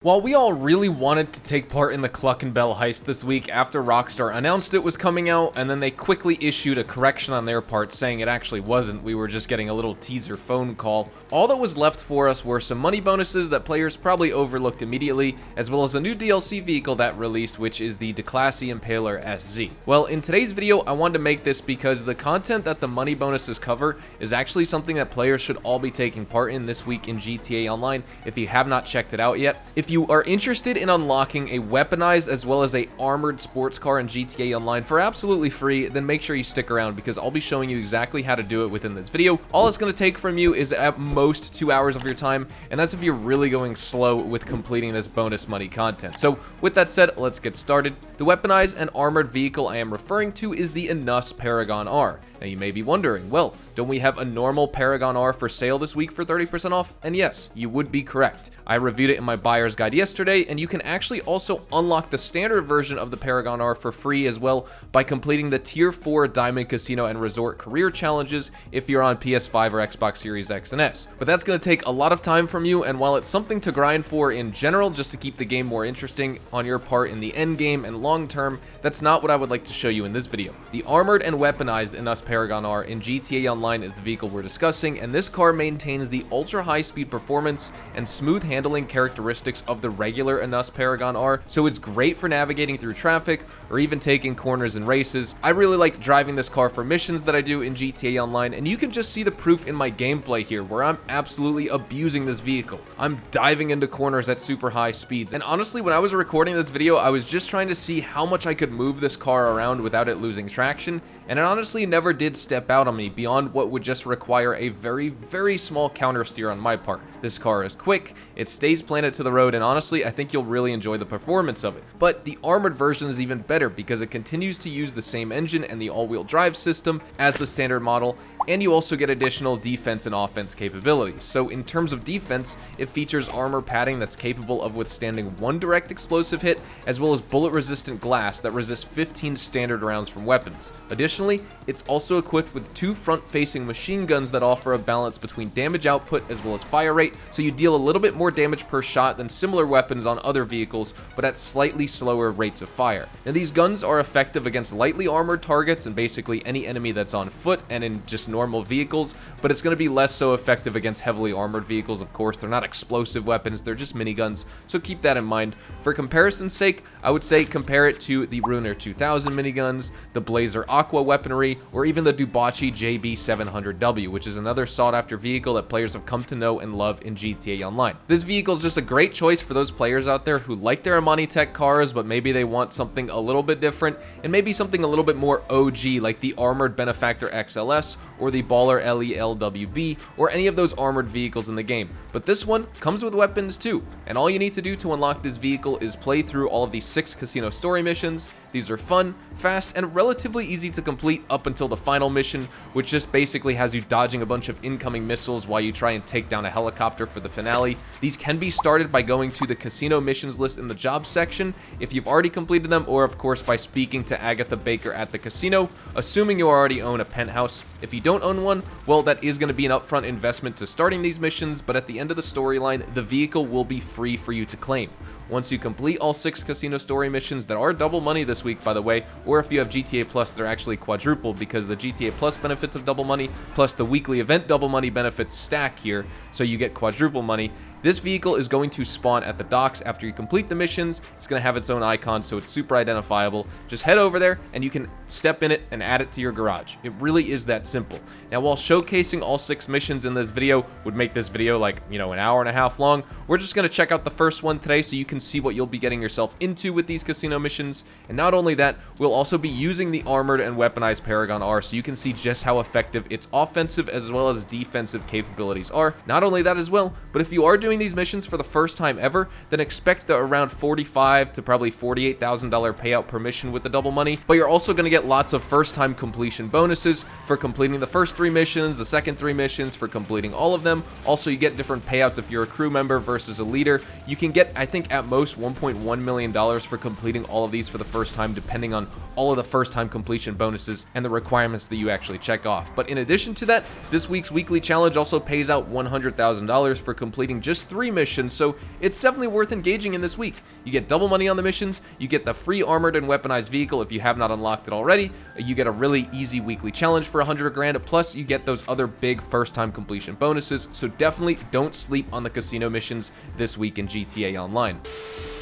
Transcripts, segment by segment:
While we all really wanted to take part in the Cluckin heist this week after Rockstar announced it was coming out, and then they quickly issued a correction on their part saying it actually wasn't, we were just getting a little teaser phone call, all that was left for us were some money bonuses that players probably overlooked immediately, as well as a new DLC vehicle that released, which is the declassy Impaler SZ. Well, in today's video, I wanted to make this because the content that the money bonuses cover is actually something that players should all be taking part in this week in GTA Online if you have not checked it out yet. If you are interested in unlocking a weaponized as well as a armored sports car in GTA Online for absolutely free, then make sure you stick around because I'll be showing you exactly how to do it within this video. All it's going to take from you is at most 2 hours of your time, and that's if you're really going slow with completing this bonus money content. So with that said, let's get started. The weaponized and armored vehicle I am referring to is the Enus Paragon R. Now you may be wondering, well, don't we have a normal Paragon R for sale this week for 30% off? And yes, you would be correct. I reviewed it in my buyer's guide yesterday, and you can actually also unlock the standard version of the Paragon R for free as well by completing the Tier 4 Diamond Casino and Resort Career Challenges if you're on PS5 or Xbox Series X and S. But that's going to take a lot of time from you, and while it's something to grind for in general just to keep the game more interesting on your part in the end game and long term, that's not what I would like to show you in this video. The armored and weaponized Enus Paragon R in GTA Online is the vehicle we're discussing, and this car maintains the ultra high speed performance and smooth handling characteristics of the regular Enus Paragon R, so it's great for navigating through traffic or even taking corners in races. I really like driving this car for missions that I do in GTA Online, and you can just see the proof in my gameplay here where I'm absolutely abusing this vehicle. I'm diving into corners at super high speeds, and honestly when I was recording this video I was just trying to see how much I could move this car around without it losing traction, and it honestly never did step out on me beyond what would just require a very small counter steer on my part. This car is quick, it stays planted to the road, and honestly I think you'll really enjoy the performance of it. But the armored version is even better because it continues to use the same engine and the all-wheel drive system as the standard model, and you also get additional defense and offense capabilities. So in terms of defense, it features armor padding that's capable of withstanding one direct explosive hit, as well as bullet-resistant glass that resists 15 standard rounds from weapons. Additionally, it's also equipped with two front-facing machine guns that offer a balance between damage output as well as fire rate, so you deal a little bit more damage per shot than similar weapons on other vehicles, but at slightly slower rates of fire. Now these guns are effective against lightly armored targets and basically any enemy that's on foot and in just normal vehicles, but it's going to be less so effective against heavily armored vehicles. Of course, they're not explosive weapons, they're just miniguns, so keep that in mind. For comparison's sake, I would say compare it to the Ruiner 2000 miniguns, the Blazer Aqua weaponry, or even the Dubachi JB700W, which is another sought-after vehicle that players have come to know and love in GTA Online. This vehicle is just a great choice for those players out there who like their Amani Tech cars, but maybe they want something a little bit different, and maybe something a little bit more OG, like the Armored Benefactor XLS, or the Baller LELWB, or any of those armored vehicles in the game. But this one comes with weapons too, and all you need to do to unlock this vehicle is play through all of these 6 casino story missions. These are fun, fast, and relatively easy to complete up until the final mission, which just basically has you dodging a bunch of incoming missiles while you try and take down a helicopter for the finale. These can be started by going to the casino missions list in the jobs section if you've already completed them, or of course by speaking to Agatha Baker at the casino, assuming you already own a penthouse. If you don't own one, well, that is going to be an upfront investment to starting these missions, but at the end of the storyline, the vehicle will be free for you to claim. Once you complete all 6 casino story missions that are double money this week, by the way, or if you have GTA Plus, they're actually quadrupled because the GTA Plus benefits of double money plus the weekly event double money benefits stack here, so you get quadruple money. This vehicle is going to spawn at the docks after you complete the missions. It's going to have its own icon, so it's super identifiable. Just head over there and you can step in it and add it to your garage. It really is that simple. Now, while showcasing all 6 missions in this video would make this video like, an hour and a half long, we're just going to check out the first one today so you can see what you'll be getting yourself into with these casino missions. And not only that, we'll also be using the armored and weaponized Paragon R so you can see just how effective its offensive as well as defensive capabilities are. Not only that as well, but if you are doing these missions for the first time ever, then expect the around $45,000 to probably $48,000 payout per mission with the double money, but you're also going to get lots of first time completion bonuses for completing the first 3 missions, the second 3 missions for completing all of them. Also, you get different payouts if you're a crew member versus a leader. You can get, I think at most, $1.1 million for completing all of these for the first time, depending on all of the first time completion bonuses and the requirements that you actually check off. But in addition to that, this week's weekly challenge also pays out $100,000 for completing just just 3 missions, so it's definitely worth engaging in this week. You get double money on the missions, you get the free armored and weaponized vehicle if you have not unlocked it already, you get a really easy weekly challenge for 100 grand, plus you get those other big first time completion bonuses, so definitely don't sleep on the casino missions this week in GTA Online.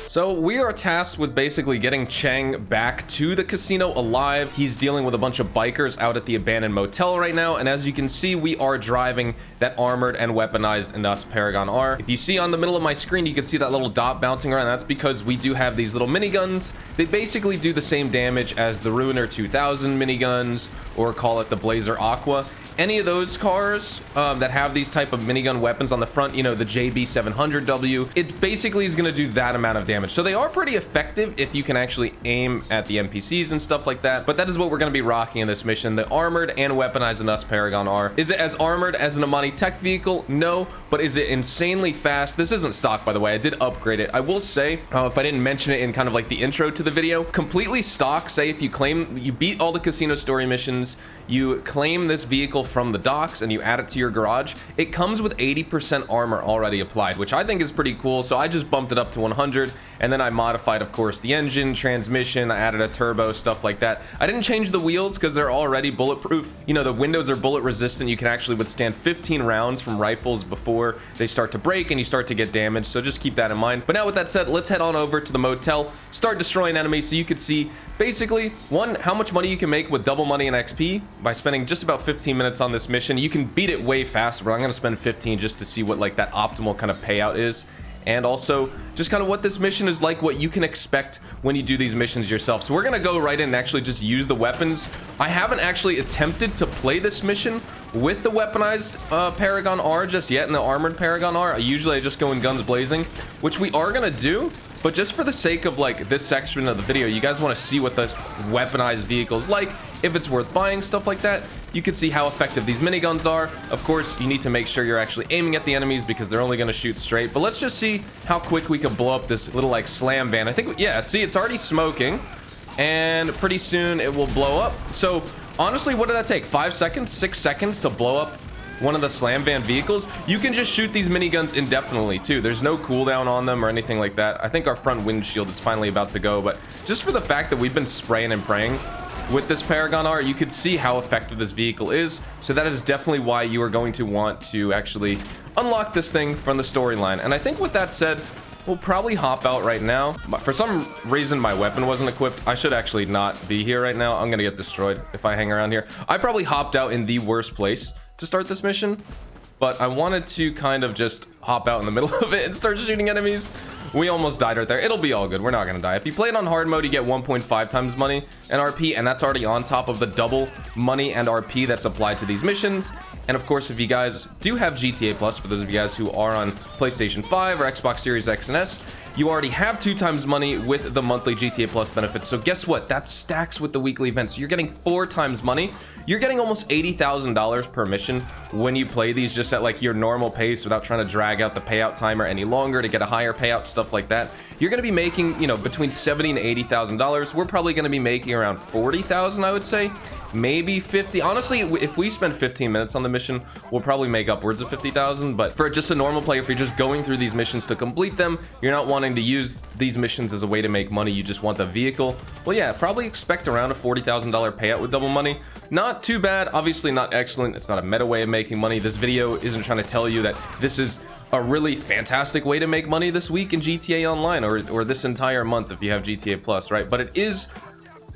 So we are tasked with basically getting Chang back to the casino alive. He's dealing with a bunch of bikers out at the abandoned motel right now, and as you can see, we are driving that armored and weaponized Enus Paragon R. If you see on the middle of my screen, you can see that little dot bouncing around. That's because we do have these little miniguns. They basically do the same damage as the Ruiner 2000 miniguns, or call it the Blazer Aqua. Any of those cars that have these type of minigun weapons on the front, you know, the JB700W, it basically is going to do that amount of damage. So they are pretty effective if you can actually aim at the NPCs and stuff like that. But that is what we're going to be rocking in this mission, the armored and weaponized Enus Paragon R. Is it as armored as an Amani tech vehicle? No. But is it insanely fast? This isn't stock, by the way. I did upgrade it. I will say, if I didn't mention it in kind of like the intro to the video, completely stock. Say if you claim you beat all the casino story missions, you claim this vehicle from the docks and you add it to your garage, it comes with 80% armor already applied, which I think is pretty cool. So I just bumped it up to 100, and then I modified, of course, the engine, transmission, I added a turbo, stuff like that. I didn't change the wheels because they're already bulletproof. You know, the windows are bullet resistant. You can actually withstand 15 rounds from rifles before they start to break and you start to get damaged, so just keep that in mind. But now with that said, let's head on over to the motel, start destroying enemies, so you could see basically, one, how much money you can make with double money and XP by spending just about 15 minutes on this mission. You can beat it way faster, but I'm going to spend 15 just to see what like that optimal kind of payout is. And also just kind of what this mission is like, what you can expect when you do these missions yourself. So we're going to go right in and actually just use the weapons. I haven't actually attempted to play this mission with the weaponized Paragon R just yet, in the armored Paragon R. Usually I just go in guns blazing, which we are going to do. But just for the sake of like this section of the video, you guys want to see what this weaponized vehicle is like, if it's worth buying, stuff like that. You can see how effective these miniguns are. Of course, you need to make sure you're actually aiming at the enemies because they're only going to shoot straight. But let's just see how quick we can blow up this little like slam van. I think, yeah, see, it's already smoking and pretty soon it will blow up. So honestly, what did that take? 5 seconds, 6 seconds to blow up one of the slam van vehicles? You can just shoot these miniguns indefinitely too. There's no cooldown on them or anything like that. I think our front windshield is finally about to go, but just for the fact that we've been spraying and praying with this Paragon R, you could see how effective this vehicle is. So that is definitely why you are going to want to actually unlock this thing from the storyline. And I think with that said, we'll probably hop out right now. But for some reason, my weapon wasn't equipped. I should actually not be here right now. I'm gonna get destroyed if I hang around here. I probably hopped out in the worst place to start this mission, but I wanted to kind of just hop out in the middle of it and start shooting enemies. We almost died right there. It'll be all good. We're not gonna die. If you play it on hard mode, you get 1.5 times money and RP, and that's already on top of the double money and RP that's applied to these missions. And of course, if you guys do have GTA Plus, for those of you guys who are on PlayStation 5 or Xbox Series X and S, you already have 2 times money with the monthly GTA Plus benefits. So guess what? That stacks with the weekly events. So you're getting 4 times money. You're getting almost $80,000 per mission when you play these just at like your normal pace without trying to drag out the payout timer any longer to get a higher payout, stuff like that. You're going to be making, you know, between $70,000 and $80,000. We're probably going to be making around $40,000, I would say. Maybe 50. Honestly, if we spend 15 minutes on the mission, we'll probably make upwards of 50,000. But for just a normal player, if you're just going through these missions to complete them, you're not wanting to use these missions as a way to make money, you just want the vehicle, well, yeah, probably expect around a $40,000 payout with double money. Not too bad, obviously not excellent. It's not a meta way of making money. This video isn't trying to tell you that this is a really fantastic way to make money this week in GTA Online or this entire month if you have GTA Plus, right? But it is,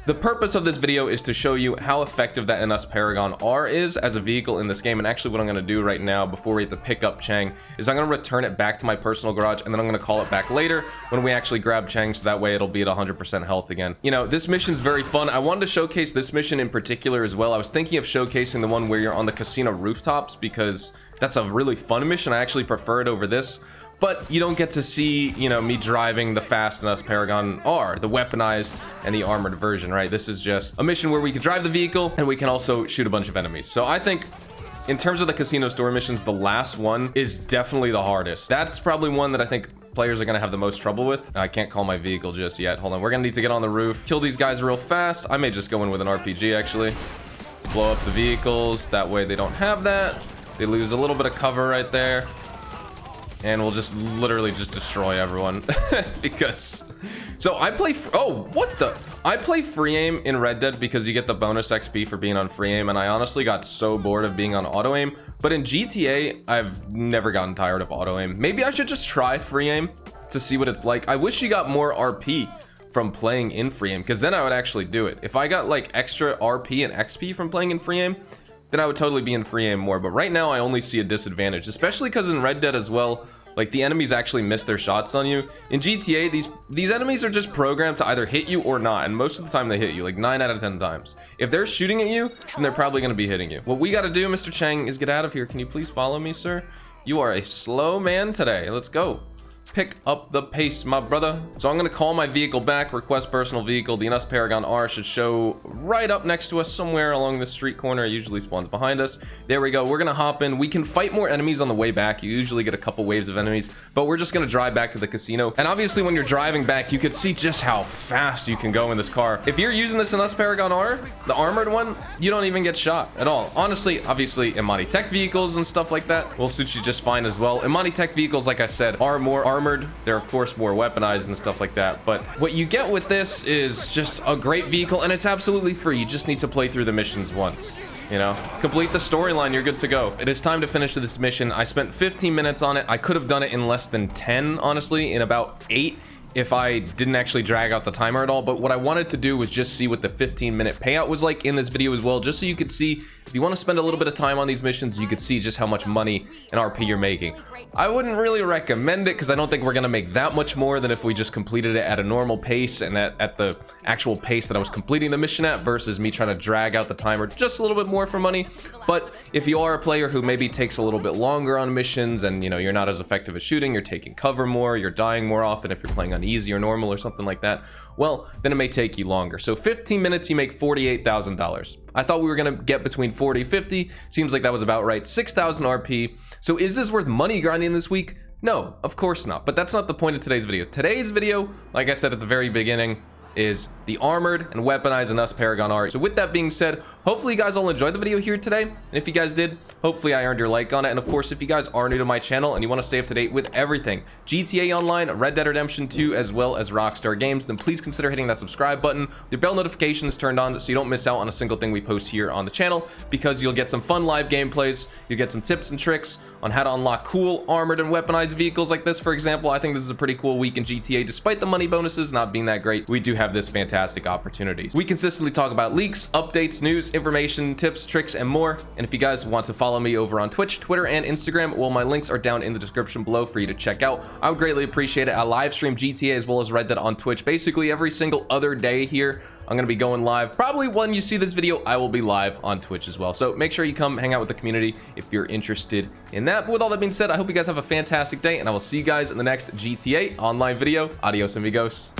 the purpose of this video is to show you how effective that Enus Paragon R is as a vehicle in this game. And actually what I'm going to do right now before we have to pick up Chang is I'm going to return it back to my personal garage, and then I'm going to call it back later when we actually grab Chang, so that way it'll be at 100% health again. You know, this mission's very fun. I wanted to showcase this mission in particular as well. I was thinking of showcasing the one where you're on the casino rooftops because that's a really fun mission. I actually prefer it over this. But you don't get to see, you know, me driving the fast Enus Paragon R, the weaponized and the armored version, right? This is just a mission where we can drive the vehicle and we can also shoot a bunch of enemies. So I think in terms of the casino story missions, the last one is definitely the hardest. That's probably one that I think players are going to have the most trouble with. I can't call my vehicle just yet. Hold on. We're going to need to get on the roof, kill these guys real fast. I may just go in with an RPG, actually. Blow up the vehicles. That way they don't have that. They lose a little bit of cover right there. and we'll just literally just destroy everyone. Because so I play I play free aim in Red Dead because you get the bonus XP for being on free aim, and I honestly got so bored of being on auto aim. But in GTA, I've never gotten tired of auto aim. Maybe I should just try free aim to see what it's like. I wish you got more RP from playing in free aim, because then I would actually do it. If I got like extra RP and XP from playing in free aim, then I would totally be in free aim more. But right now I only see a disadvantage, especially because in Red Dead as well, like the enemies actually miss their shots on you. In GTA, these enemies are just programmed to either hit you or not, and most of the time they hit you, like 9 out of 10 times. If they're shooting at you, then they're probably going to be hitting you. What we got to do, Mr. Chang, is get out of here. Can you please follow me, sir? You are a slow man today. Let's go. Pick up the pace, my brother. So I'm gonna call my vehicle back, request personal vehicle. The Enus Paragon R should show right up next to us somewhere along the street corner. It usually spawns behind us. There we go. We're gonna hop in. We can fight more enemies on the way back. You usually get a couple waves of enemies, but we're just gonna drive back to the casino. And obviously when you're driving back, you could see just how fast you can go in this car. If you're using this Enus Paragon R, the armored one, you don't even get shot at all. Honestly, obviously Imani Tech vehicles and stuff like that will suit you just fine as well. Imani Tech vehicles, like I said, are more armored. They're of course more weaponized and stuff like that, but what you get with this is just a great vehicle, and it's absolutely free. You just need to play through the missions once, you know, complete the storyline, you're good to go. It is time to finish this mission. I spent 15 minutes on it. I could have done it in less than 10, honestly, in about 8 if I didn't actually drag out the timer at all. But what I wanted to do was just see what the 15-minute payout was like in this video as well, just so you could see, if you want to spend a little bit of time on these missions, you could see just how much money and RP you're making. I wouldn't really recommend it because I don't think we're going to make that much more than if we just completed it at a normal pace and at the actual pace that I was completing the mission at, versus me trying to drag out the timer just a little bit more for money. But if you are a player who maybe takes a little bit longer on missions, and you know, you're not as effective at shooting, you're taking cover more, you're dying more often if you're playing on easy or normal or something like that, well, then it may take you longer. So 15 minutes, you make $48,000. I thought we were gonna get between 40 50. Seems like that was about right. 6,000 RP. So is this worth money grinding this week? No, of course not. But that's not the point of today's video. Today's video, like I said at the very beginning, is the armored and weaponized Enus Paragon R. So with that being said, hopefully you guys all enjoyed the video here today, and if you guys did, hopefully I earned your like on it. And of course, if you guys are new to my channel and you want to stay up to date with everything GTA Online, Red Dead Redemption 2, as well as Rockstar games, then please consider hitting that subscribe button, the bell notifications turned on, so you don't miss out on a single thing we post here on the channel, because you'll get some fun live gameplays, you'll get some tips and tricks on how to unlock cool armored and weaponized vehicles like this. For example, I think this is a pretty cool week in GTA. Despite the money bonuses not being that great, we do have this fantastic opportunities. We consistently talk about leaks, updates, news, information, tips, tricks, and more. And if you guys want to follow me over on Twitch, Twitter, and Instagram, well, my links are down in the description below for you to check out. I would greatly appreciate it. I live stream GTA as well as Red Dead on Twitch basically every single other day here. I'm going to be going live. Probably when you see this video, I will be live on Twitch as well. So make sure you come hang out with the community if you're interested in that. But with all that being said, I hope you guys have a fantastic day, and I will see you guys in the next GTA Online video. Adios, amigos.